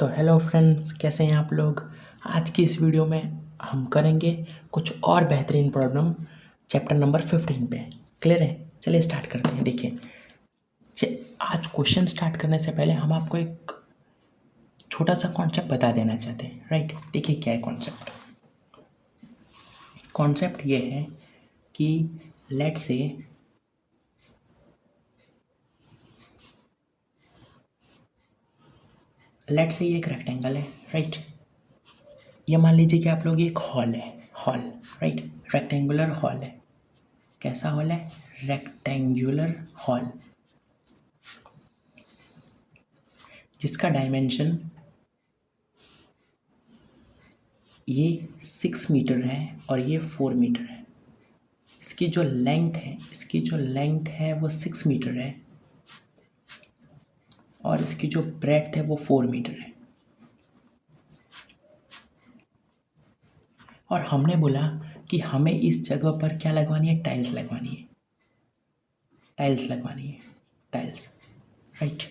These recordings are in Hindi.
तो हेलो फ्रेंड्स, कैसे हैं आप लोग। आज की इस वीडियो में हम करेंगे कुछ और बेहतरीन प्रॉब्लम चैप्टर नंबर 15 पे। क्लियर है? चलिए स्टार्ट करते हैं। देखिए, आज क्वेश्चन स्टार्ट करने से पहले हम आपको एक छोटा सा कॉन्सेप्ट बता देना चाहते हैं। राइट, देखिए क्या है कॉन्सेप्ट। कॉन्सेप्ट ये है कि लेट्स से ये एक रेक्टेंगल है। राइट, ये मान लीजिए कि आप लोग एक हॉल है, हॉल। राइट, रेक्टेंगुलर हॉल है। कैसा हॉल है? रेक्टेंगुलर हॉल, जिसका डायमेंशन ये 6 मीटर है और ये 4 मीटर है। इसकी जो लेंथ है वो 6 मीटर है और इसकी जो ब्रेड्थ है वो 4 मीटर है। और हमने बोला कि हमें इस जगह पर क्या लगवानी है? टाइल्स लगवानी है। टाइल्स। राइट,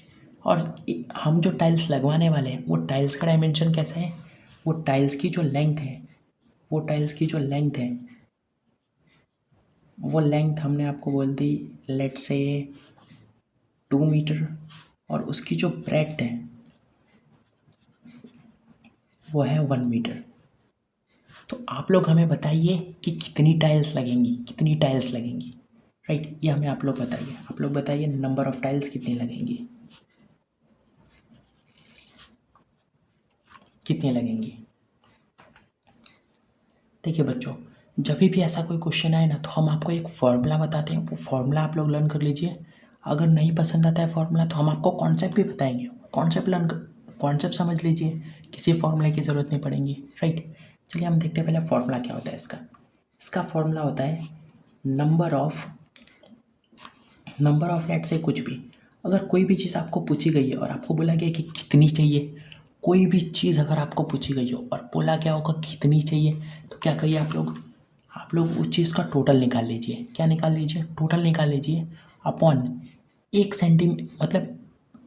और हम जो टाइल्स लगवाने वाले हैं वो टाइल्स का डायमेंशन कैसा है? वो टाइल्स की जो लेंथ है वो लेंथ हमने आपको बोल दी, लेट्स से 2 मीटर, और उसकी जो ब्रेड्थ है वो है 1 मीटर। तो आप लोग हमें बताइए कि कितनी टाइल्स लगेंगी। राइट, ये हमें आप लोग बताइए नंबर ऑफ टाइल्स कितनी लगेंगी। देखिए बच्चों, जब भी ऐसा कोई क्वेश्चन आए ना तो हम आपको एक फॉर्मूला बताते हैं। वो फॉर्मूला आप लोग लर्न कर लीजिए। अगर नहीं पसंद आता है फॉर्मूला तो हम आपको कॉन्सेप्ट भी बताएंगे। कॉन्सेप्ट समझ लीजिए, किसी फॉर्मूले की ज़रूरत नहीं पड़ेगी। राइट, चलिए हम देखते हैं पहले फॉर्मूला क्या होता है इसका फॉर्मूला होता है नंबर ऑफ लेट से कुछ भी। अगर कोई भी चीज़ आपको पूछी गई है और आपको बोला गया कि कितनी चाहिए, कोई भी चीज़ अगर आपको पूछी गई हो और बोला क्या होगा कितनी चाहिए, तो क्या करिए आप लोग उस चीज़ का टोटल निकाल लीजिए। टोटल निकाल लीजिए अपॉन 1 सेंटीमीटर, मतलब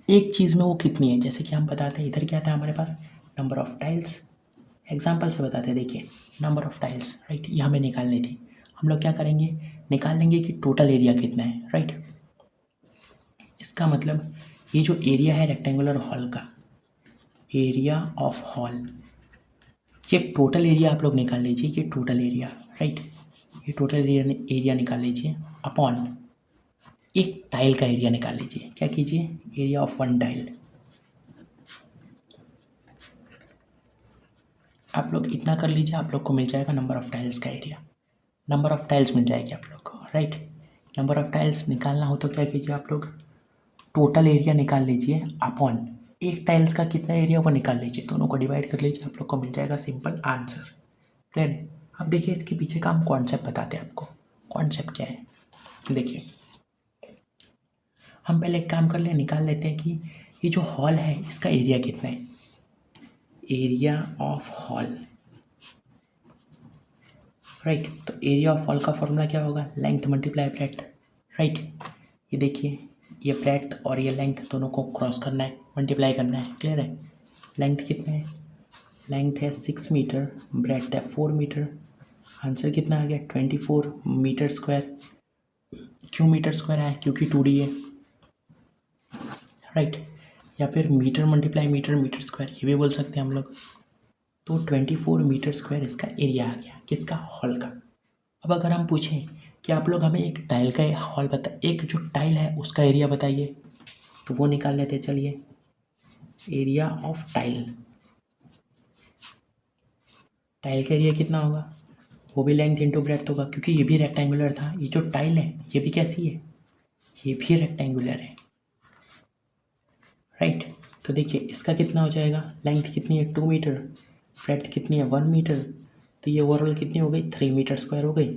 एक चीज़ में वो कितनी है। जैसे कि हम बताते हैं, इधर क्या था हमारे पास? Number of tiles. एग्जाम्पल से बताते हैं। देखिए, नंबर ऑफ टाइल्स, राइट, ये हमें निकालनी थी। हम लोग क्या करेंगे? निकाल लेंगे कि टोटल एरिया कितना है। राइट, इसका मतलब ये जो एरिया है रेक्टेंगुलर हॉल का, एरिया ऑफ हॉल, ये टोटल एरिया आप लोग निकाल लीजिए। ये टोटल एरिया, राइट, ये टोटल एरिया निकाल लीजिए अपॉन एक टाइल का एरिया निकाल लीजिए। क्या कीजिए? Area of 1 tile. आप लोग इतना कर लीजिए, आप लोग को मिल जाएगा नंबर ऑफ टाइल्स का एरिया। नंबर ऑफ टाइल्स मिल जाएगी आप लोग को। राइट, नंबर ऑफ टाइल्स निकालना हो तो क्या कीजिए आप लोग? टोटल एरिया निकाल लीजिए अपॉन एक टाइल्स का कितना एरिया वो निकाल लीजिए। दोनों को डिवाइड कर लीजिए, आप लोग को मिल जाएगा सिंपल आंसर। क्लियर है? अब देखिए, इसके पीछे का हम कॉन्सेप्ट बताते हैं आपको। कॉन्सेप्ट क्या है? देखिए, हम पहले एक काम कर ले, निकाल लेते हैं कि ये जो हॉल है इसका एरिया कितना है। एरिया ऑफ हॉल, राइट, तो एरिया ऑफ हॉल का फॉर्मूला क्या होगा? Length multiply breadth. राइट, ये देखिए, ये ब्रेड्थ और ये लेंथ दोनों को क्रॉस करना है, मल्टीप्लाई करना है। क्लियर है? लेंथ कितना है? लेंथ है 6 मीटर, ब्रेड्थ है 4 मीटर। आंसर कितना आ गया? 24 मीटर स्क्वायर। क्यों मीटर स्क्वायर आया? क्योंकि 2D है। राइट, या फिर मीटर मल्टीप्लाई मीटर स्क्वायर, ये भी बोल सकते हैं हम लोग। तो 24 मीटर स्क्वायर इसका एरिया आ गया। किसका? हॉल का। अब अगर हम पूछें कि आप लोग हमें एक टाइल का हॉल एक जो टाइल है उसका एरिया बताइए, तो वो निकाल लेते। चलिए, एरिया ऑफ टाइल का एरिया कितना होगा? वो भी लेंथ इंटू ब्रेड्थ होगा, क्योंकि ये भी रेक्टेंगुलर था। ये जो टाइल है ये भी कैसी है? ये भी रेक्टेंगुलर है। राइट, तो देखिए इसका कितना हो जाएगा? लेंथ कितनी है? 2 मीटर, ब्रेड्थ कितनी है? 1 मीटर, तो ये ओवरऑल कितनी हो गई? 3 मीटर स्क्वायर हो गई।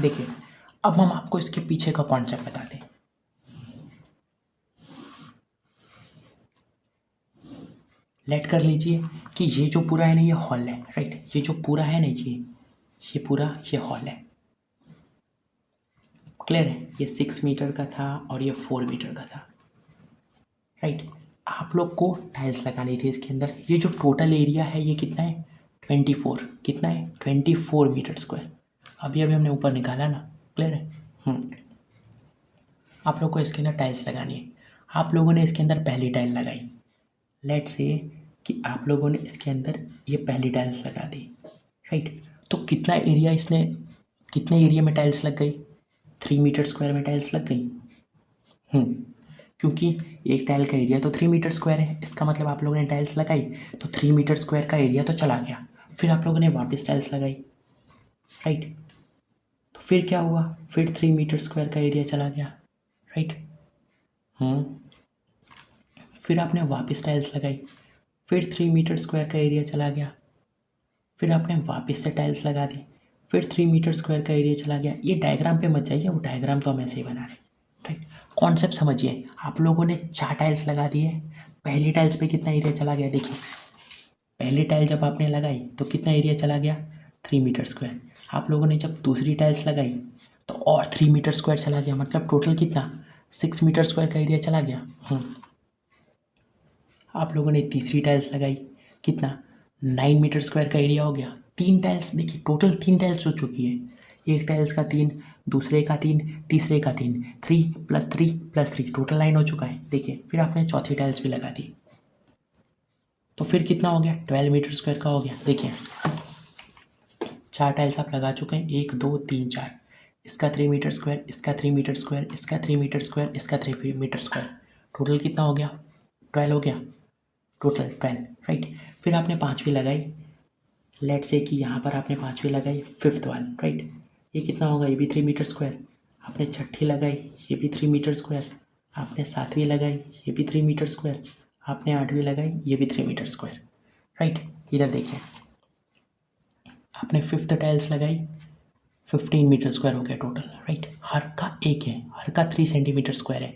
देखिए, अब हम आपको इसके पीछे का कॉन्सेप्ट बताते हैं। लेट कर लीजिए कि ये जो पूरा है ना ये हॉल है। राइट, ये जो पूरा है ना ये पूरा ये हॉल है। क्लियर है? ये 6 मीटर का था और ये 4 मीटर का था। राइट, आप लोग को टाइल्स लगानी थी इसके अंदर। ये जो टोटल एरिया है ये कितना है 24, कितना है 24 मीटर स्क्वायर। अभी अभी हमने ऊपर निकाला ना, क्लियर है। आप लोग को इसके अंदर टाइल्स लगानी है। आप लोगों ने इसके अंदर पहली टाइल लगाई, लेट्स से कि आप लोगों ने इसके अंदर ये पहली टाइल्स लगा दी, राइट। तो कितना एरिया इसने, कितने एरिया में टाइल्स लग गई, 3 मीटर स्क्वायर में टाइल्स लग गई। क्योंकि एक टाइल का एरिया तो 3 मीटर स्क्वायर है, इसका मतलब आप लोगों ने टाइल्स लगाई तो 3 मीटर स्क्वायर का एरिया तो चला गया। फिर आप लोगों ने वापस टाइल्स लगाई, राइट। तो फिर क्या हुआ, फिर 3 मीटर स्क्वायर का एरिया चला गया, राइट। फिर आपने वापस टाइल्स लगाई, फिर 3 मीटर स्क्वायर का एरिया चला गया। फिर आपने वापस से टाइल्स लगा दी, फिर 3 मीटर स्क्वायर का एरिया चला गया। ये डायग्राम पे मत जाइए, वो डायग्राम तो हम ऐसे ही बना रहे हैं, राइट। कॉन्सेप्ट समझिए। आप लोगों ने 4 टाइल्स लगा दिए, पहली टाइल्स पे कितना एरिया चला गया, देखिए पहली टाइल जब आपने लगाई तो कितना एरिया चला गया 3 मीटर स्क्वायर। आप लोगों ने जब दूसरी टाइल्स लगाई तो और 3 मीटर स्क्वायर चला गया, मतलब टोटल कितना 6 मीटर स्क्वायर का एरिया चला गया। आप लोगों ने तीसरी टाइल्स लगाई, कितना 9 मीटर स्क्वायर का एरिया हो गया। 3 टाइल्स, देखिए टोटल 3 टाइल्स हो चुकी है। एक टाइल्स का 3, दूसरे का 3, तीसरे का 3, 3 + 3 + 3 टोटल 9 हो चुका है। देखिए फिर आपने चौथी टाइल्स भी लगा दी, तो फिर कितना हो गया 12 मीटर स्क्वायर का हो गया। देखिए 4 टाइल्स आप लगा चुके हैं, 1 2 3 4। इसका 3 मीटर स्क्वायर, इसका 3 मीटर स्क्वायर, इसका 3 मीटर स्क्वायर, इसका 3 मीटर स्क्वायर, टोटल कितना हो गया 12 हो गया, टोटल 12, राइट। फिर आपने पाँचवीं लगाई, लेट से कि यहाँ पर आपने पाँचवीं लगाई, फिफ्थ वाल, राइट। ये कितना होगा, ये भी 3 मीटर स्क्वायर। आपने छठी लगाई, ये भी 3 मीटर स्क्वायर। आपने सातवीं लगाई, ये भी 3 मीटर स्क्वायर। आपने आठवीं लगाई, ये भी 3 मीटर स्क्वायर, राइट। इधर देखिए आपने फिफ्थ टाइल्स लगाई, 15 मीटर स्क्वायर हो गया टोटल, राइट। हर का एक है, हर का 3 सेंटीमीटर स्क्वायर है।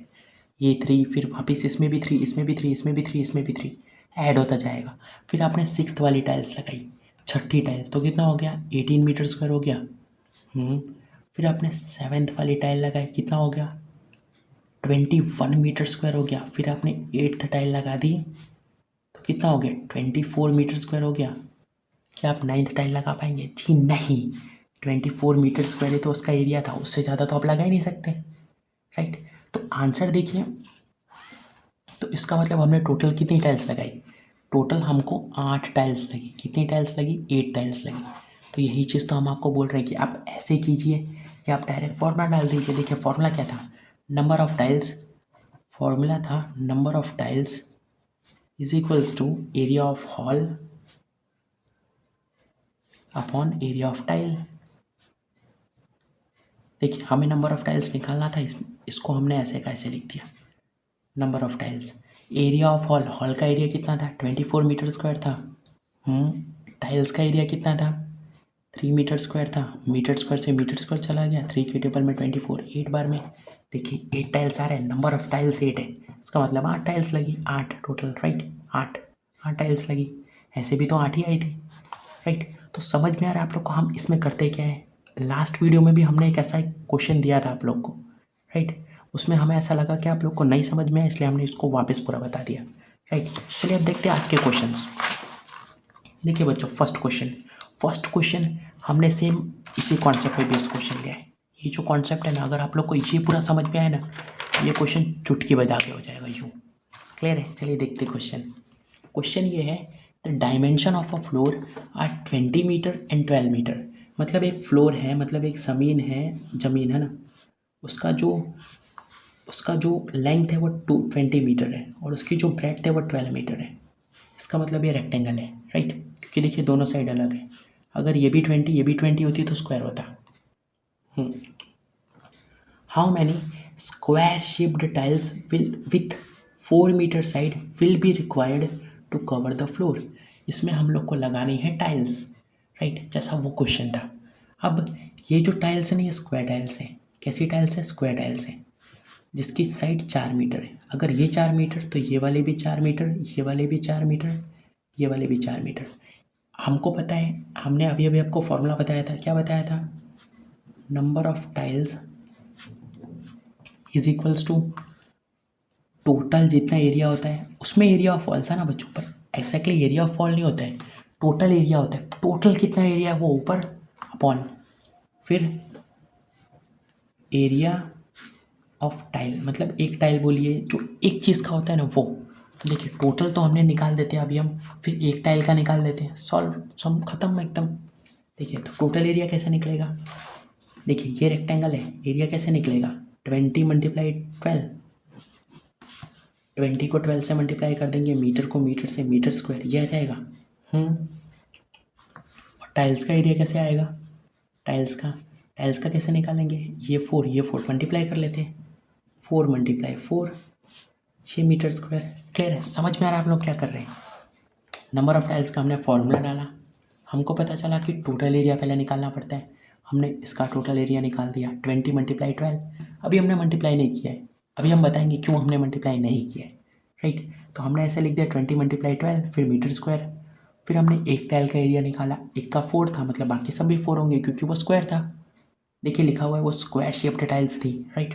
ये 3, फिर वापस इसमें भी 3, इसमें भी 3, इसमें भी 3, इसमें भी 3 ऐड होता जाएगा। फिर आपने सिक्स्थ वाली टाइल्स लगाई, छठी टाइल, तो कितना हो गया 18 मीटर स्क्वायर हो गया। फिर आपने सेवेंथ वाली टाइल लगाई, कितना हो गया 21 मीटर स्क्वायर हो गया। फिर आपने एट्थ टाइल लगा दी तो कितना हो गया 24 मीटर स्क्वायर हो गया। क्या आप नाइन्थ टाइल लगा पाएंगे, जी नहीं। 24 मीटर स्क्वायर ही तो उसका एरिया था, उससे ज़्यादा तो आप लगा ही नहीं सकते, राइट। तो आंसर देखिए, तो इसका मतलब हमने टोटल कितनी टाइल्स लगाई, टोटल हमको 8 टाइल्स लगी। कितनी टाइल्स लगी 8 टाइल्स लगी। तो यही चीज़ तो हम आपको बोल रहे हैं कि आप ऐसे कीजिए या आप डायरेक्ट फॉर्मूला डाल दीजिए। देखिए फॉर्मूला क्या था, नंबर ऑफ टाइल्स, फॉर्मूला था number of tiles is equals to area of hall upon area of tile. देखिए हमें नंबर ऑफ टाइल्स निकालना था, इसको हमने ऐसे का ऐसे लिख दिया, number of tiles. Area of hall, hall का एरिया कितना था 24 मीटर स्क्वायर था। टाइल्स का एरिया कितना था 3 मीटर स्क्वायर था। मीटर स्क्वायर से मीटर स्क्वायर चला गया, 3 के टेबल में 24, 8 बार में। देखिए 8 टाइल्स आ रहे हैं, नंबर ऑफ टाइल्स 8 है, इसका मतलब 8 टाइल्स लगी, 8 टोटल, राइट। 8 टाइल्स लगी, ऐसे भी तो 8 ही आई थी, राइट। तो समझ में आ रहा है आप लोग को हम इसमें करते क्या है। लास्ट वीडियो में भी हमने एक ऐसा क्वेश्चन दिया था आप लोग को, राइट। उसमें हमें ऐसा लगा कि आप लोग को नहीं समझ में आया, इसलिए हमने इसको वापस पूरा बता दिया, राइट। चलिए अब देखते हैं आज के क्वेश्चंस। देखिए बच्चों फर्स्ट क्वेश्चन हमने सेम इसी कॉन्सेप्ट पे बेस्ड क्वेश्चन लिया है। ये जो कॉन्सेप्ट है ना, अगर आप लोग को ये पूरा समझ में आया ना, ये क्वेश्चन चुटकी बजा के हो जाएगा यूँ, क्लियर है। चलिए देखते क्वेश्चन ये है, the dimension of a floor are 20 metre and 12 metre. मतलब एक फ्लोर है, मतलब एक ज़मीन है ना, उसका जो लेंथ है वो 20 मीटर है और उसकी जो ब्रेड्थ है वो 12 मीटर है। इसका मतलब ये रेक्टेंगल है, राइट। क्योंकि देखिए दोनों साइड अलग है, अगर ये भी 20 ये भी 20 होती तो स्क्वायर होता। How many square shaped tiles with 4 metre side will be required to cover the floor. इसमें हम लोग को लगानी है टाइल्स, राइट, जैसा वो क्वेश्चन था। अब ये जो टाइल्स है ना, ये स्क्वायर टाइल्स हैं। कैसी टाइल्स है, स्क्वायर टाइल्स हैं, जिसकी साइड 4 मीटर है। अगर ये 4 मीटर तो ये वाले भी 4 मीटर, ये वाले भी 4 मीटर, ये वाले भी 4 मीटर। हमको पता है, हमने अभी अभी आपको फॉर्मूला बताया था, क्या बताया था, number of tiles is equals to total जितना एरिया होता है उसमें एरिया ऑफ फॉल था ना बच्चों, पर एग्जैक्टली एरिया ऑफ फॉल नहीं होता है, टोटल एरिया होता है। टोटल कितना एरिया है वो ऊपर अपॉन फिर एरिया ऑफ टाइल, मतलब एक टाइल बोलिए जो एक चीज़ का होता है ना वो। तो देखिए टोटल तो हमने निकाल देते हैं अभी हम, फिर एक टाइल का निकाल देते हैं, सॉल्व सम खत्म एकदम। देखिए तो टोटल एरिया कैसे निकलेगा, देखिए ये रेक्टेंगल है, एरिया कैसे निकलेगा 20 मल्टीप्लाई 12, 20 को 12 से मल्टीप्लाई कर देंगे, मीटर को मीटर से, मीटर स्क्वायर ये आ जाएगा। और टाइल्स का एरिया कैसे आएगा, टाइल्स का कैसे निकालेंगे, ये 4 मल्टीप्लाई कर लेते हैं, 4 मल्टीप्लाई 4 6 मीटर स्क्वायर। क्लियर है, समझ में आ रहा है आप लोग क्या कर रहे हैं। नंबर ऑफ टाइल्स का हमने फॉर्मूला डाला, हमको पता चला कि टोटल एरिया पहले निकालना पड़ता है, हमने इसका टोटल एरिया निकाल दिया 20 मल्टीप्लाई 12। अभी हमने मल्टीप्लाई नहीं किया है, अभी हम बताएंगे क्यों हमने मल्टीप्लाई नहीं किया है, राइट। तो हमने ऐसे लिख दिया 20 मल्टीप्लाई 12 फिर मीटर स्क्वायर, फिर हमने एक टाइल का एरिया निकाला, एक का 4 था मतलब बाकी सब भी 4 होंगे क्योंकि वो स्क्वायर था। देखिए लिखा हुआ है वो स्क्वायर शेप्ड टाइल्स थी, राइट।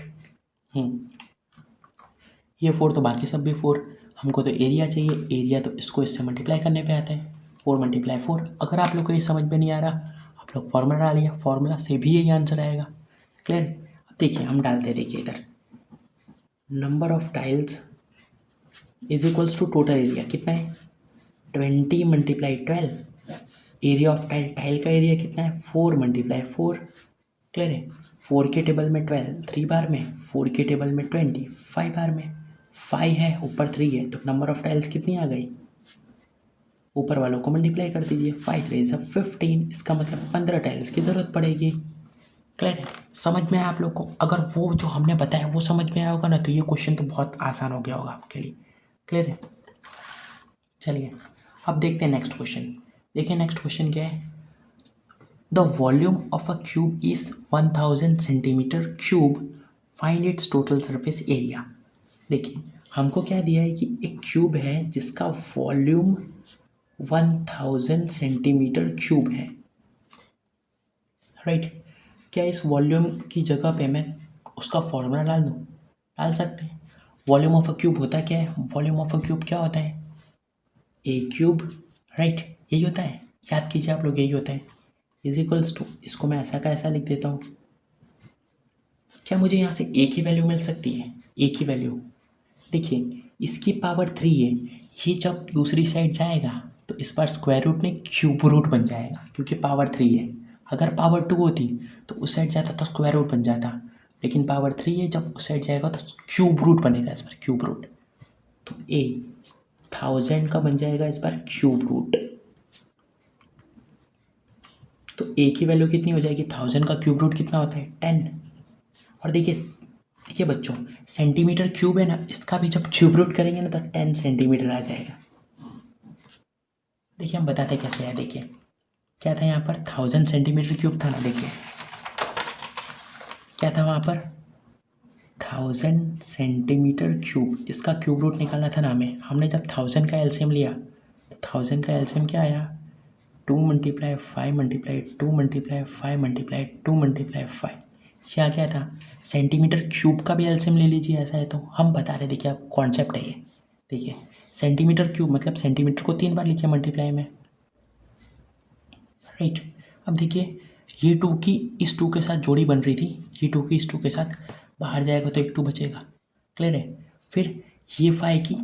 ये 4 तो बाकी सब भी 4, हमको तो एरिया चाहिए, एरिया तो इसको इससे मल्टीप्लाई करने पे आता है, 4 मल्टीप्लाई 4। अगर आप लोग को ये समझ में नहीं आ रहा आप लोग फॉर्मूला डालिए, फॉर्मूला से भी यही आंसर आएगा। क्लियर। अब देखिए हम डालते हैं, देखिए इधर number of tiles is equals to total area कितना है 20 मल्टीप्लाई 12, एरिया ऑफ टाइल का एरिया कितना है 4 मल्टीप्लाई 4। क्लियर है, 4 के टेबल में 12 3 बार में, 4 के टेबल में 20 5 बार में, 5 है ऊपर 3 है तो नंबर ऑफ टाइल्स कितनी आ गई, ऊपर वालों को मल्टीप्लाई कर दीजिए, 5 3 15, इसका मतलब 15 टाइल्स की ज़रूरत पड़ेगी। क्लियर है, समझ में आया आप लोग को। अगर वो जो हमने बताया वो समझ में आया होगा ना तो ये क्वेश्चन तो बहुत आसान हो गया होगा आपके लिए। क्लियर है, चलिए अब देखते हैं नेक्स्ट क्वेश्चन। देखिए नेक्स्ट क्वेश्चन क्या है, the volume of a cube is 1000 centimetre cube, find its total surface area. देखिए हमको क्या दिया है कि एक क्यूब है जिसका वॉल्यूम 1000 सेंटीमीटर क्यूब है, राइट। क्या इस वॉल्यूम की जगह पे मैं उसका फॉर्मूला डाल दूँ, डाल सकते हैं। वॉल्यूम ऑफ अ क्यूब होता क्या है, वॉल्यूम ऑफ अ क्यूब क्या होता है, ए क्यूब, राइट, यही होता है, याद कीजिए आप लोग, यही होता है। इज इक्वल्स टू, इसको मैं ऐसा का ऐसा लिख देता हूँ। क्या मुझे यहाँ से ए की वैल्यू मिल सकती है, ए की वैल्यू देखिए इसकी पावर 3 है, ये जब दूसरी साइड जाएगा तो इस बार स्क्वायर रूट नहीं क्यूब रूट बन जाएगा क्योंकि पावर 3 है। अगर पावर 2 होती तो उस साइड जाता तो स्क्वायर रूट बन जाता, लेकिन पावर 3 है, जब उस साइड जाएगा तो क्यूब रूट बनेगा इस बार, क्यूब रूट। तो ए 1000 का बन जाएगा इस बार क्यूब रूट, तो ए की वैल्यू कितनी हो जाएगी, 1000 का क्यूब रूट कितना होता है 10। और देखिए बच्चों सेंटीमीटर क्यूब है ना, इसका भी जब क्यूब रूट करेंगे ना तो 10 सेंटीमीटर आ जाएगा। देखिए हम बताते कैसे है, देखिए क्या था यहाँ पर 1000 सेंटीमीटर क्यूब था ना, देखिए क्या था वहाँ पर 1000 सेंटीमीटर क्यूब, इसका क्यूब रूट निकालना था ना हमें। हमने जब 1000 का एलसीएम लिया तो 1000 का एलसीएम क्या आया 2 multiply 5 multiply 2 multiply 5 multiply 2 multiply 5, क्या क्या था सेंटीमीटर क्यूब का भी एलसीएम ले लीजिए, ऐसा है तो हम बता रहे, देखिए आप कॉन्सेप्ट है ये। देखिए सेंटीमीटर क्यूब मतलब सेंटीमीटर को 3 बार लिखिए मल्टीप्लाई में, राइट। अब देखिए ये 2 की इस 2 के साथ जोड़ी बन रही थी, ये 2 की इस 2 के साथ बाहर जाएगा तो एक 2 बचेगा। क्लियर है, फिर ये 5 की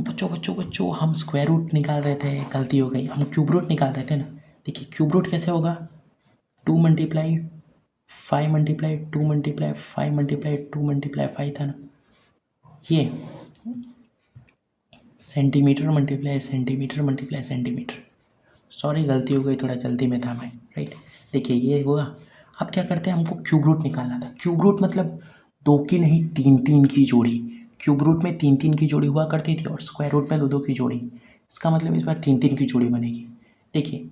बच्चों हम स्क्वायर रूट निकाल रहे थे, गलती हो गई, हम क्यूब रूट निकाल रहे थे ना। देखिए क्यूब रूट कैसे होगा 2 multiply 5 multiply 2 multiply 5 multiply 2 multiply 5 था ना, ये centimetre multiply centimetre multiply centimetre, sorry गलती हो गई, थोड़ा जल्दी में था मैं, राइट। देखिए ये हुआ। अब क्या करते हैं, हमको क्यूब रूट निकालना था। क्यूब रूट मतलब 2 की नहीं 3 की जोड़ी, क्यूब रूट में 3 की जोड़ी हुआ करती थी और स्क्वायर रूट में 2 की जोड़ी, इसका मतलब इस बार 3 की जोड़ी बनेगी। देखिए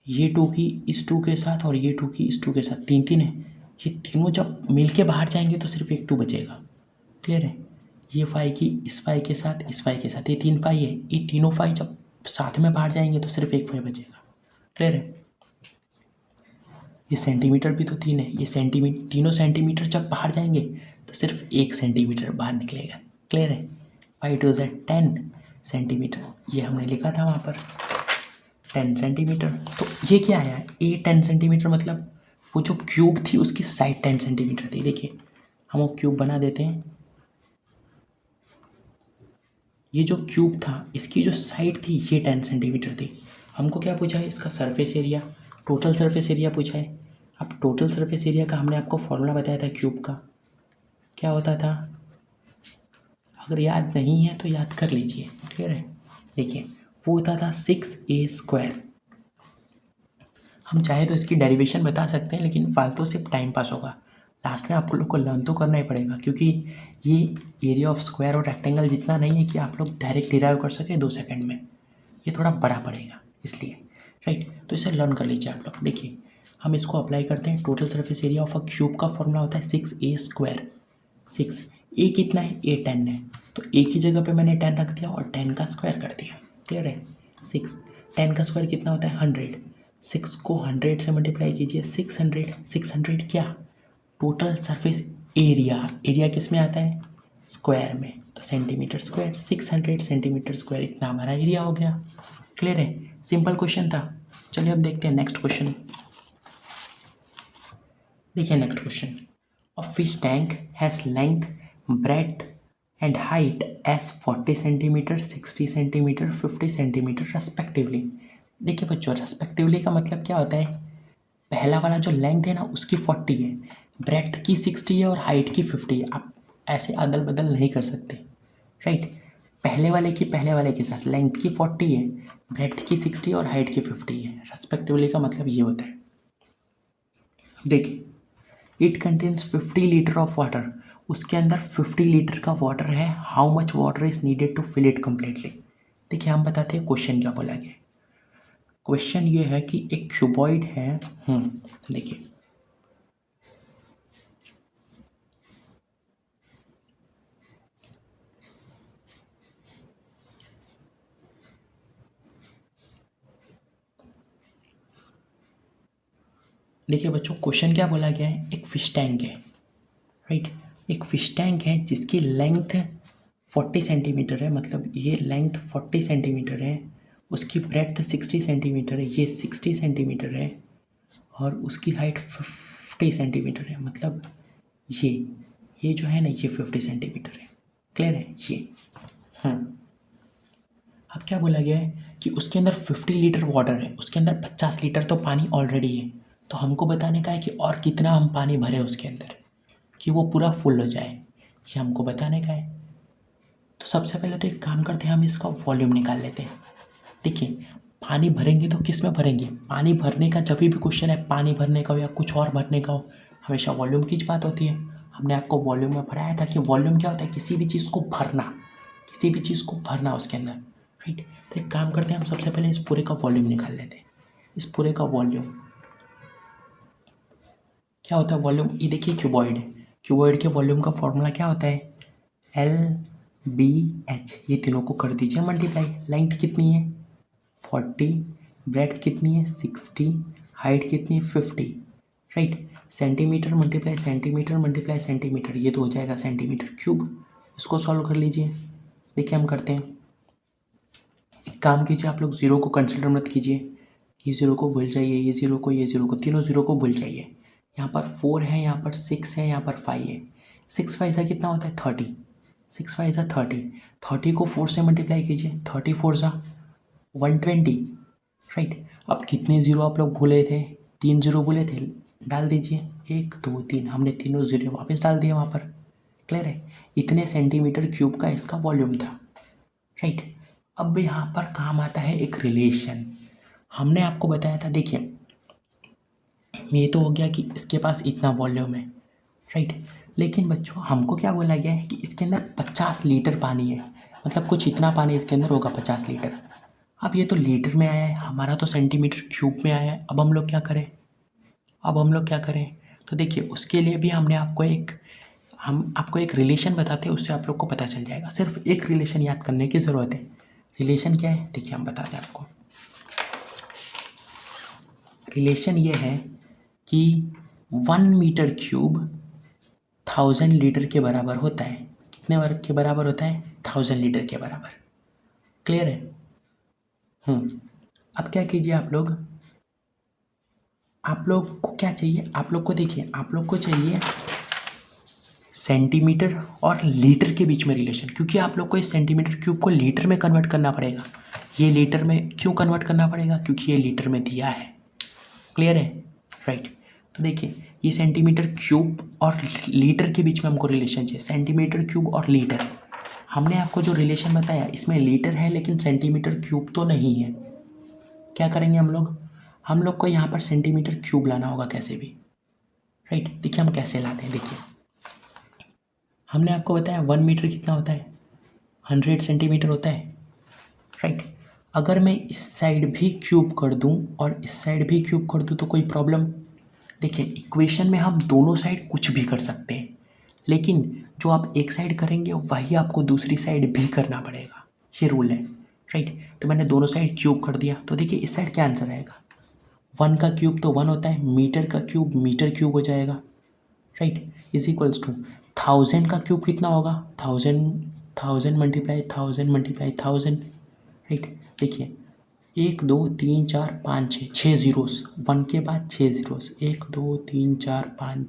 ये 2 की इस 2 के साथ और ये 2 की इस 2 के साथ 3 है, ये तीनों जब मिल के बाहर जाएंगे तो सिर्फ एक 2 बचेगा। क्लियर है, ये 5 की इस 5 के साथ इस 5 के साथ, ये 3 5 है, ये तीनों 5 जब साथ में बाहर जाएंगे तो सिर्फ एक 5 बचेगा। क्लियर है, ये सेंटीमीटर भी तो 3 है, ये तीनों सेंटीमीटर जब बाहर जाएंगे तो सिर्फ 1 सेंटीमीटर बाहर निकलेगा। क्लियर है, 5 2 10 सेंटीमीटर, ये हमने लिखा था वहाँ पर 10 सेंटीमीटर। तो ये क्या आया, ए 10 सेंटीमीटर मतलब वो जो क्यूब थी उसकी साइड 10 सेंटीमीटर थी। देखिए हम वो क्यूब बना देते हैं, ये जो क्यूब था इसकी जो साइड थी ये 10 सेंटीमीटर थी। हमको क्या पूछा है, इसका surface area, total surface area पूछा है। अब टोटल सरफेस एरिया का हमने आपको फॉर्मूला बताया था क्यूब का, क्या होता था, अगर याद नहीं है तो याद कर लीजिए, क्लियर है। देखिए वो होता था 6a²। हम चाहे तो इसकी डेरिवेशन बता सकते हैं लेकिन फालतू सिर्फ टाइम पास होगा, लास्ट में आप लोग को लर्न तो करना ही पड़ेगा, क्योंकि ये एरिया ऑफ स्क्वायर और रेक्टेंगल जितना नहीं है कि आप लोग डायरेक्ट डिराइव कर सकें 2 सेकंड में, ये थोड़ा बड़ा पड़ेगा इसलिए, राइट। तो इसे लर्न कर लीजिए आप लोग। देखिए हम इसको अप्लाई करते हैं, total surface area of a cube का फॉर्मूला होता है 6a²। 6 ए कितना है, ए 10 है, तो ए की जगह पे मैंने 10 रख दिया और 10 का स्क्वायर कर दिया, क्लियर है। 6 10 का स्क्वायर कितना होता है 100, 6 को 100 से मल्टीप्लाई कीजिए, 600 क्या, टोटल सरफेस एरिया, एरिया किस में आता है, स्क्वायर में, तो सेंटीमीटर स्क्वायर, 600 सेंटीमीटर स्क्वायर इतना हमारा एरिया हो गया, क्लियर है। सिंपल क्वेश्चन था। चलिए अब देखते हैं नेक्स्ट क्वेश्चन। देखिए next question, a fish tank has length, breadth and height as 40 centimetre, 60 centimetre, 50 centimetre respectively. देखिए बच्चों रेस्पेक्टिवली का मतलब क्या होता है, पहला वाला जो लेंथ है ना उसकी 40 है, ब्रेड्थ की 60 है और हाइट की 50 है। आप ऐसे अदल बदल नहीं कर सकते, राइट। पहले वाले के साथ लेंथ की 40 है, ब्रेड्थ की 60 और हाइट की 50 है। रेस्पेक्टिवली का मतलब ये होता है। देखिए it contains 50 litre of water, उसके अंदर 50 लीटर का वाटर है। How much water is needed to fill it completely. देखिए हम बताते हैं क्वेश्चन क्या बोला गया। क्वेश्चन ये है कि एक क्यूबॉइड है, देखिए देखिए बच्चों क्वेश्चन क्या बोला गया है, एक फिश टैंक है, राइट। एक फिश टैंक है जिसकी लेंथ 40 सेंटीमीटर है, मतलब ये लेंथ 40 सेंटीमीटर है, उसकी ब्रेड्थ 60 सेंटीमीटर है, ये 60 सेंटीमीटर है, और उसकी हाइट 50 सेंटीमीटर है, मतलब ये जो है ना ये 50 सेंटीमीटर है, क्लियर है ये। अब क्या बोला गया है कि उसके अंदर 50 लीटर वाटर है, उसके अंदर 50 लीटर तो पानी ऑलरेडी है, तो हमको बताने का है कि और कितना हम पानी भरें उसके अंदर कि वो पूरा फुल हो जाए, ये हमको बताने का है। तो सबसे पहले तो एक काम करते हैं, हम इसका वॉल्यूम निकाल लेते हैं। देखिए पानी भरेंगे तो किस में भरेंगे, पानी भरने का जब भी क्वेश्चन है, पानी भरने का हो या कुछ और भरने का हो, हमेशा वॉल्यूम की बात होती है। हमने आपको वॉल्यूम में पढ़ाया था कि वॉल्यूम क्या होता है, किसी भी चीज़ को भरना, किसी भी चीज़ को भरना उसके अंदर, राइट। तो एक काम करते हैं, हम सबसे पहले इस पूरे का वॉल्यूम निकाल लेते हैं। इस पूरे का वॉल्यूम क्या होता है, वॉल्यूम, ये देखिए क्यूबॉइड है, क्यूबॉइड के वॉल्यूम का फॉर्मूला क्या होता है, LBH। ये तीनों को कर दीजिए मल्टीप्लाई। लेंथ कितनी है 40, ब्रेड्थ कितनी है 60, हाइट कितनी है 50, right. Centimetre multiply centimetre multiply centimetre, ये तो हो जाएगा सेंटीमीटर क्यूब। इसको सॉल्व कर लीजिए। देखिए हम करते हैं, एक काम कीजिए, आप लोग ज़ीरो को कंसिडर मत कीजिए, ये ज़ीरो को भूल जाइए, ये ज़ीरो को, ये ज़ीरो को, तीनों ज़ीरो को भूल जाइए। यहाँ पर 4 है, यहाँ पर 6 है, यहाँ पर 5 है। 6 5 कितना होता है 30, 6 5 30, 30 को 4 से मल्टीप्लाई कीजिए, 30 4 120, राइट। अब कितने ज़ीरो आप लोग भूले थे, 3 ज़ीरो भूले थे, डाल दीजिए 1 2 3, हमने तीनों ज़ीरो वापस डाल दिए वहाँ पर, क्लियर है। इतने सेंटीमीटर क्यूब का इसका वॉल्यूम था, राइट। अब यहाँ पर काम आता है एक रिलेशन, हमने आपको बताया था। देखिए ये तो हो गया कि इसके पास इतना वॉल्यूम है, राइट। लेकिन बच्चों हमको क्या बोला गया है कि इसके अंदर 50 लीटर पानी है, मतलब कुछ इतना पानी इसके अंदर होगा 50 लीटर। अब ये तो लीटर में आया है, हमारा तो सेंटीमीटर क्यूब में आया है। अब हम लोग क्या करें, तो देखिए उसके लिए भी हम आपको एक रिलेशन बताते हैं, उससे आप लोग को पता चल जाएगा। सिर्फ एक रिलेशन याद करने की ज़रूरत है। रिलेशन क्या है, देखिए हम बताते हैं आपको। रिलेशन ये है कि 1 मीटर क्यूब 1000 लीटर के बराबर होता है। कितने वर्ग के बराबर होता है 1000 लीटर के बराबर। क्लियर है? अब क्या कीजिए आप लोग को क्या चाहिए, आप लोग को देखिए, आप लोग को चाहिए सेंटीमीटर और लीटर के बीच में रिलेशन, क्योंकि आप लोग को इस सेंटीमीटर क्यूब को लीटर में कन्वर्ट करना पड़ेगा। ये लीटर में क्यों कन्वर्ट करना पड़ेगा? क्योंकि ये लीटर में दिया है। क्लियर है? राइट। तो देखिए, ये सेंटीमीटर क्यूब और लीटर के बीच में हमको रिलेशन चाहिए, सेंटीमीटर क्यूब और लीटर। हमने आपको जो रिलेशन बताया इसमें लीटर है लेकिन सेंटीमीटर क्यूब तो नहीं है। क्या करेंगे हम लोग को यहाँ पर सेंटीमीटर क्यूब लाना होगा कैसे भी। राइट, देखिए हम कैसे लाते हैं। देखिए, हमने आपको बताया 1 मीटर कितना होता है, 100 सेंटीमीटर होता है। राइट, अगर मैं इस साइड भी क्यूब कर दूं और इस साइड भी क्यूब कर दूं तो कोई प्रॉब्लम? देखिए, इक्वेशन में हम दोनों साइड कुछ भी कर सकते हैं, लेकिन जो आप एक साइड करेंगे वही आपको दूसरी साइड भी करना पड़ेगा, ये रूल है। राइट, तो मैंने दोनों साइड क्यूब कर दिया, तो देखिए इस साइड क्या आंसर आएगा, 1 का क्यूब तो 1 होता है, मीटर का क्यूब मीटर क्यूब हो जाएगा। राइट, इज इक्वल्स टू 1000 का क्यूब कितना होगा, 1000 मल्टीप्लाई 1000। राइट, देखिए 1 2 3 4 5 6, 6 जीरोस, 1 के बाद 6 जीरोस, 1 2 3 4 5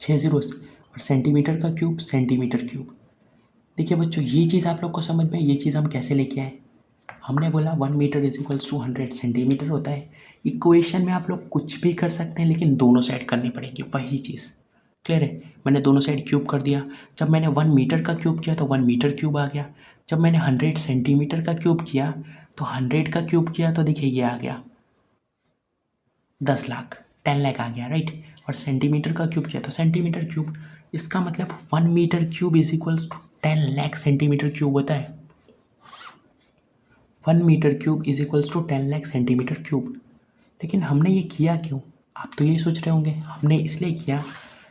6 जीरोस। और सेंटीमीटर का क्यूब सेंटीमीटर क्यूब। देखिए बच्चों, ये चीज़ आप लोग को समझ में, ये चीज़ हम कैसे लेके आए? हमने बोला 1 metre is equals to 100 centimetre होता है। इक्वेशन में आप लोग कुछ भी कर सकते हैं लेकिन दोनों साइड करनी पड़ेगी, वही चीज़। क्लियर है? मैंने दोनों साइड क्यूब कर दिया। जब मैंने 1 मीटर का क्यूब किया तो 1 मीटर क्यूब आ गया। जब मैंने 100 सेंटीमीटर का क्यूब किया तो 100 का क्यूब किया तो देखिए ये आ गया 10 लाख, 10 लाख आ गया। राइट, और सेंटीमीटर का क्यूब किया तो सेंटीमीटर क्यूब। इसका मतलब 1 metre cube is equals to 10 lakh centimetre cube होता है। 1 metre cube is equals to 10 lakh centimetre cube. लेकिन हमने ये किया क्यों? आप तो ये सोच रहे होंगे, हमने इसलिए किया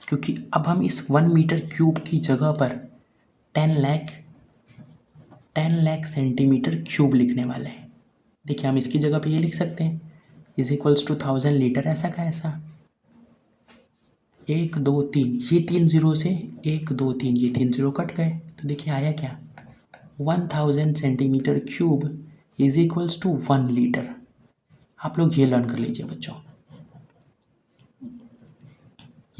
क्योंकि अब हम इस 1 मीटर क्यूब की जगह पर 10 लाख सेंटीमीटर क्यूब लिखने वाले हैं। देखिए, हम इसकी जगह पे ये लिख सकते हैं इज इक्वल्स टू 1000 लीटर, ऐसा का ऐसा। 1 2 3, ये 3 जीरो से 1 2 3, ये 3 जीरो कट गए, तो देखिए आया क्या, 1000 centimetre cube is equals to 1 litre. आप लोग ये लर्न कर लीजिए बच्चों,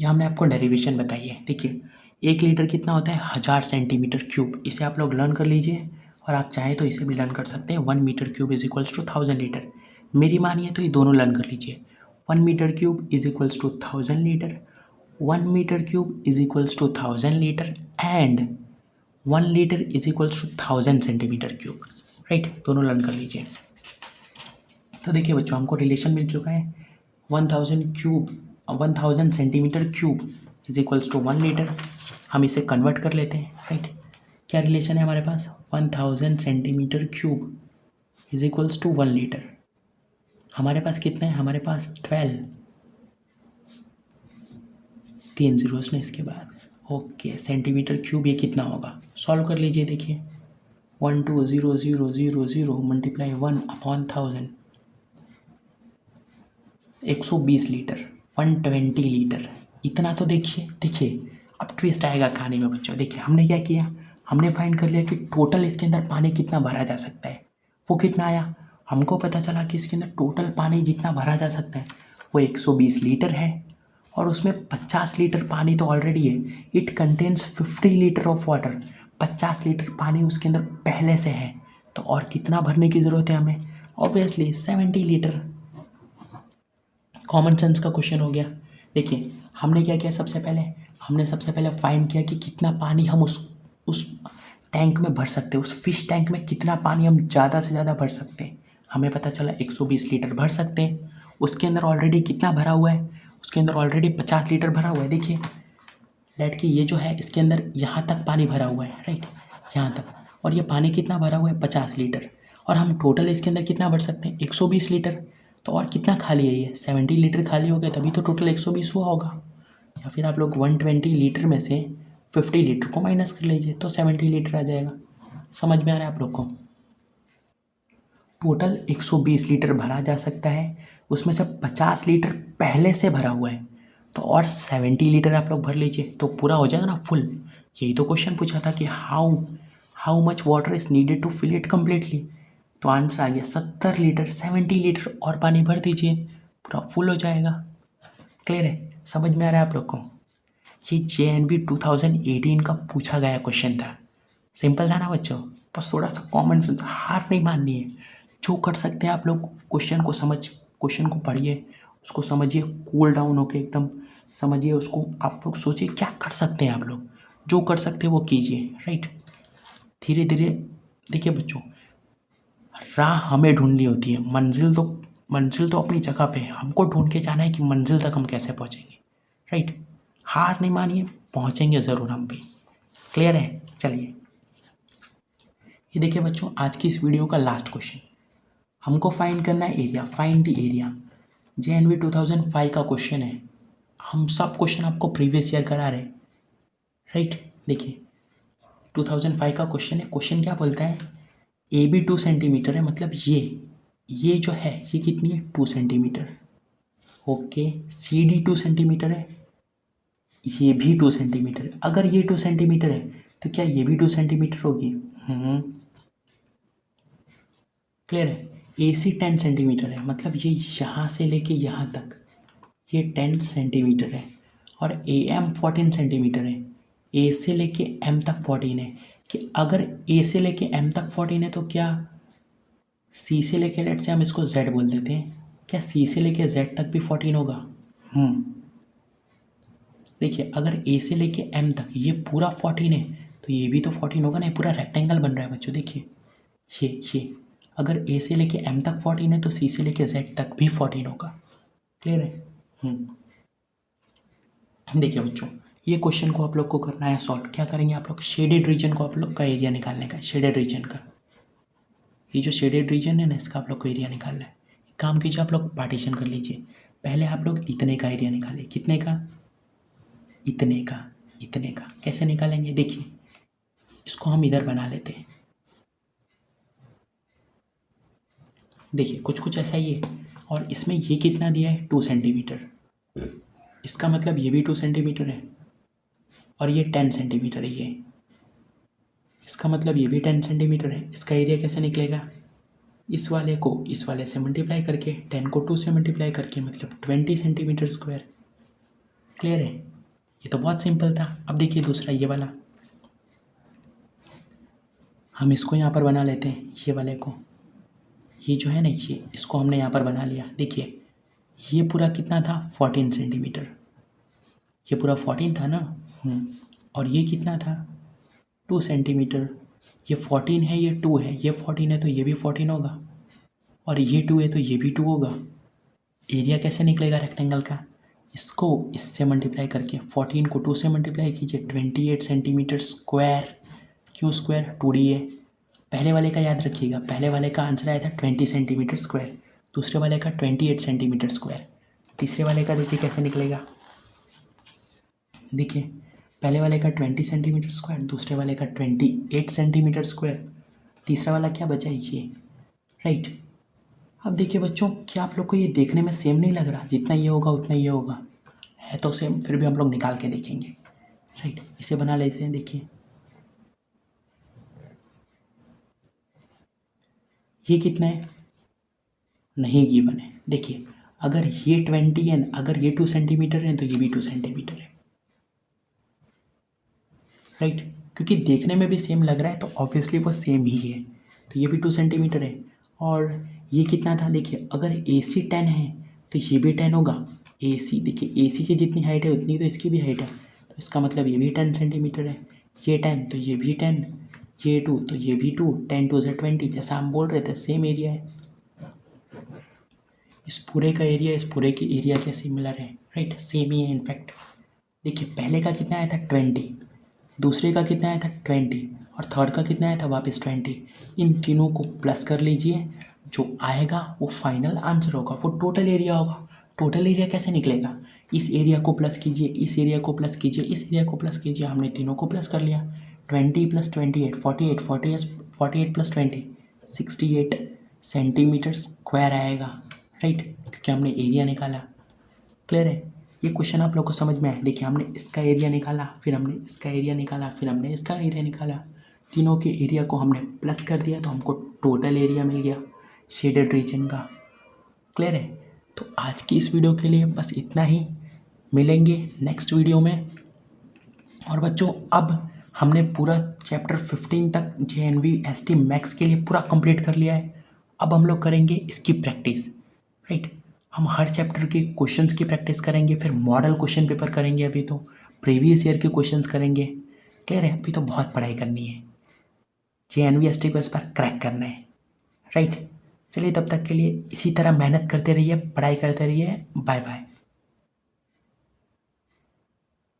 ये हमने आपको डेरिवेशन बताई है। देखिए 1 लीटर कितना होता है, 1000 सेंटीमीटर क्यूब। इसे आप लोग लर्न कर लीजिए, और आप चाहें तो इसे भी लर्न कर सकते हैं। 1 metre cube is equals to 1000 litre. मेरी मानिए तो ये दोनों लर्न कर लीजिए। 1 metre cube is equals to 1000 litre, 1 metre cube is equals to 1000 litre, and 1 litre is equals to 1000 centimetre cube. Right, दोनों लर्न कर लीजिए। तो देखिए बच्चों, हमको रिलेशन मिल चुका है 1000 centimetre cube is equals to 1 litre. हम इसे कन्वर्ट कर लेते हैं। राइट, क्या रिलेशन है हमारे पास, 1000 centimetre cube is equals to 1 litre. हमारे पास कितना है, हमारे पास 12, 3 जीरोस ने इसके बाद। ओके, सेंटीमीटर क्यूब ये कितना होगा, सॉल्व कर लीजिए। देखिए 1 2 0 0 0 0 मल्टीप्लाई 1/1000, 120 लीटर, 120 लीटर। इतना तो देखिए अब ट्विस्ट आएगा कहानी में बच्चों। देखिए हमने क्या किया, हमने फाइंड कर लिया कि टोटल इसके अंदर पानी कितना भरा जा सकता है। वो कितना आया, हमको पता चला कि इसके अंदर टोटल पानी जितना भरा जा सकता है वो 120 लीटर है, और उसमें 50 लीटर पानी तो ऑलरेडी है। It contains 50 litre of water. 50 litre पानी उसके अंदर पहले से है, तो और कितना भरने की ज़रूरत है हमें, ऑब्वियसली 70 लीटर। कॉमन सेंस का क्वेश्चन हो गया। देखिए हमने क्या किया, सबसे पहले फाइंड किया कि कितना पानी हम उस टैंक में भर सकते हैं, उस फिश टैंक में कितना पानी हम ज़्यादा से ज़्यादा भर सकते हैं। हमें पता चला 120 लीटर भर सकते हैं। उसके अंदर ऑलरेडी कितना भरा हुआ है, उसके अंदर ऑलरेडी 50 लीटर भरा हुआ है। देखिए लेट कि ये जो है इसके अंदर यहाँ तक पानी भरा हुआ है, राइट, यहाँ तक, और ये पानी कितना भरा हुआ है, 50 लीटर। और हम टोटल इसके अंदर कितना भर सकते हैं, 120 लीटर। तो और कितना खाली है, ये 70 लीटर खाली हो गया, तभी तो टोटल 120 हुआ होगा। या फिर आप लोग 120 लीटर में से 50 लीटर को माइनस कर लीजिए तो 70 लीटर आ जाएगा। समझ में आ रहा है आप लोग को? टोटल 120 लीटर भरा जा सकता है, उसमें से 50 लीटर पहले से भरा हुआ है, तो और 70 लीटर आप लोग भर लीजिए तो पूरा हो जाएगा ना फुल। यही तो क्वेश्चन पूछा था कि how much water is needed to fill it completely. तो आंसर आ गया 70 लीटर, 70 लीटर और पानी भर दीजिए, पूरा फुल हो जाएगा। क्लियर है, समझ में आ रहा है आप लोग को? ये JNV 2018 का पूछा गया क्वेश्चन था। सिंपल था ना बच्चों, बस थोड़ा सा कॉमन सेंस, हार नहीं माननी है। जो कर सकते हैं आप लोग, क्वेश्चन को पढ़िए, उसको समझिए, कूल डाउन होके एकदम समझिए उसको, आप लोग सोचिए क्या कर सकते हैं आप लोग, जो कर सकते हैं वो कीजिए, राइट। धीरे धीरे देखिए बच्चों, राह हमें ढूंढनी होती है, मंजिल तो अपनी जगह पे है, हमको ढूंढ के जाना है कि मंजिल तक हम कैसे पहुंचेंगे, राइट। हार नहीं मानिए, पहुंचेंगे ज़रूर हम भी। क्लियर है? चलिए ये देखिए बच्चों, आज की इस वीडियो का लास्ट क्वेश्चन, हमको फाइंड करना है area, find the area. JNV 2005 का क्वेश्चन है, हम सब क्वेश्चन आपको प्रीवियस ईयर करा रहे, राइट। देखिए 2005 का क्वेश्चन है, क्वेश्चन क्या बोलता है, AB 2 सेंटीमीटर है, मतलब ये जो है ये कितनी है, 2 सेंटीमीटर। ओके, CD 2 सेंटीमीटर है, ये भी 2 सेंटीमीटर है। अगर ये 2 सेंटीमीटर है तो क्या ये भी 2 सेंटीमीटर होगी? क्लियर है। AC 10 सेंटीमीटर है, मतलब ये यहाँ से लेके यहाँ तक ये 10 सेंटीमीटर है, और AM 14 सेंटीमीटर है। A से लेके M तक 14 है, कि अगर A से लेके M तक 14 है तो क्या C से लेके, लेट से हम इसको Z बोल देते हैं, क्या C से लेके Z तक भी 14 होगा? देखिए अगर A से लेके M तक ये पूरा 14 है तो ये भी तो 14 होगा ना, ये पूरा रेक्टेंगल बन रहा है बच्चों। देखिए ये अगर A से लेके M तक 14 है तो C से लेके Z तक भी 14 होगा। क्लियर है? देखिए बच्चों, ये क्वेश्चन को आप लोग को करना है सॉल्व। क्या करेंगे आप लोग, शेडेड रीजन को आप लोग का एरिया निकालने का है, शेडेड रीजन का, ये जो शेडेड रीजन है ना इसका आप लोग को एरिया निकालना है। काम कीजिए, आप लोग पार्टीशन कर लीजिए। पहले आप लोग इतने का एरिया निकालिए, कितने का, इतने का कैसे निकालेंगे, देखिए इसको हम इधर बना लेते हैं। देखिए कुछ ऐसा ही है, और इसमें ये कितना दिया है, 2 सेंटीमीटर, इसका मतलब ये भी 2 सेंटीमीटर है, और ये 10 सेंटीमीटर है, ये इसका मतलब ये भी 10 सेंटीमीटर है। इसका एरिया कैसे निकलेगा, इस वाले को इस वाले से मल्टीप्लाई करके, 10 को 2 से मल्टीप्लाई करके, मतलब 20 सेंटीमीटर स्क्वायर। क्लियर है? ये तो बहुत सिंपल था। अब देखिए दूसरा, ये वाला, हम इसको यहाँ पर बना लेते हैं, ये वाले को, ये जो है ना ये, इसको हमने यहाँ पर बना लिया। देखिए ये पूरा कितना था, 14 सेंटीमीटर, ये पूरा 14 था ना, और ये कितना था, 2 सेंटीमीटर। ये 14 है, ये 2 है, ये 14 है तो ये भी 14 होगा, और ये 2 है तो ये भी 2 होगा। एरिया कैसे निकलेगा रेक्टेंगल का, इसको इससे मल्टीप्लाई करके, 14 को 2 से मल्टीप्लाई कीजिए, 28 सेंटीमीटर स्क्वायर। क्यों स्क्वायर, 2D है। पहले वाले का याद रखिएगा, पहले वाले का आंसर आया था 20 सेंटीमीटर स्क्वायर, दूसरे वाले का 28 सेंटीमीटर स्क्वायर। तीसरे वाले का देखिए कैसे निकलेगा, देखिए पहले वाले का 20 सेंटीमीटर स्क्वायर, दूसरे वाले का 28 सेंटीमीटर स्क्वायर, तीसरा वाला क्या बचा, ये, राइट। अब देखिए बच्चों, क्या आप लोग को ये देखने में सेम नहीं लग रहा, जितना ये होगा उतना ये होगा, है तो सेम, फिर भी हम लोग निकाल के देखेंगे, राइट। इसे बना लेते हैं। देखिए ये कितना है, नहीं गिवन है। देखिए अगर ये 20 है, अगर ये 2 सेंटीमीटर है तो ये भी 2 सेंटीमीटर है, राइट। क्योंकि देखने में भी सेम लग रहा है तो ऑब्वियसली वो सेम ही है, तो ये भी 2 सेंटीमीटर है। और ये कितना था, देखिए अगर AC 10 है तो ये भी 10 होगा। AC देखिए, AC की जितनी हाइट है उतनी तो इसकी भी हाइट है, तो इसका मतलब ये भी 10 सेंटीमीटर है। ये 10 तो ये भी 10, ये 2 तो ये भी 2, 10 2 से 20, जैसा हम बोल रहे थे सेम एरिया है। इस पूरे का एरिया इस पूरे की एरिया के सिमिलर है, राइट, सेम ही है इनफैक्ट। देखिए पहले का कितना आया था, 20, दूसरे का कितना आया था, 20, और थर्ड का कितना आया था, वापस 20। इन तीनों को प्लस कर लीजिए, जो आएगा वो फाइनल आंसर होगा, वो टोटल एरिया होगा। टोटल एरिया कैसे निकलेगा, इस एरिया को प्लस कीजिए, इस एरिया को प्लस कीजिए, इस एरिया को प्लस कीजिए, हमने तीनों को प्लस कर लिया। 20 + 28 48 + 20 68 सेंटीमीटर स्क्वायर आएगा, राइट, क्योंकि हमने एरिया निकाला। क्लियर है? ये क्वेश्चन आप लोग को समझ में आया? देखिए हमने इसका एरिया निकाला, फिर हमने इसका एरिया निकाला, फिर हमने इसका एरिया निकाला, तीनों के एरिया को हमने प्लस कर दिया तो हमको टोटल एरिया मिल गया शेडेड रीजन का। क्लियर है? तो आज की इस वीडियो के लिए बस इतना ही, मिलेंगे नेक्स्ट वीडियो में। और बच्चों अब हमने पूरा चैप्टर 15 तक JNV मैथ्स के लिए पूरा कंप्लीट कर लिया है। अब हम लोग करेंगे इसकी प्रैक्टिस, राइट। हम हर चैप्टर के क्वेश्चंस की प्रैक्टिस करेंगे, फिर मॉडल क्वेश्चन पेपर करेंगे, अभी तो प्रीवियस ईयर के क्वेश्चंस करेंगे। क्लियर है? अभी तो बहुत पढ़ाई करनी है, JNV को इस बार क्रैक करना है, राइट। चलिए तब तक के लिए इसी तरह मेहनत करते रहिए, पढ़ाई करते रहिए। Bye bye.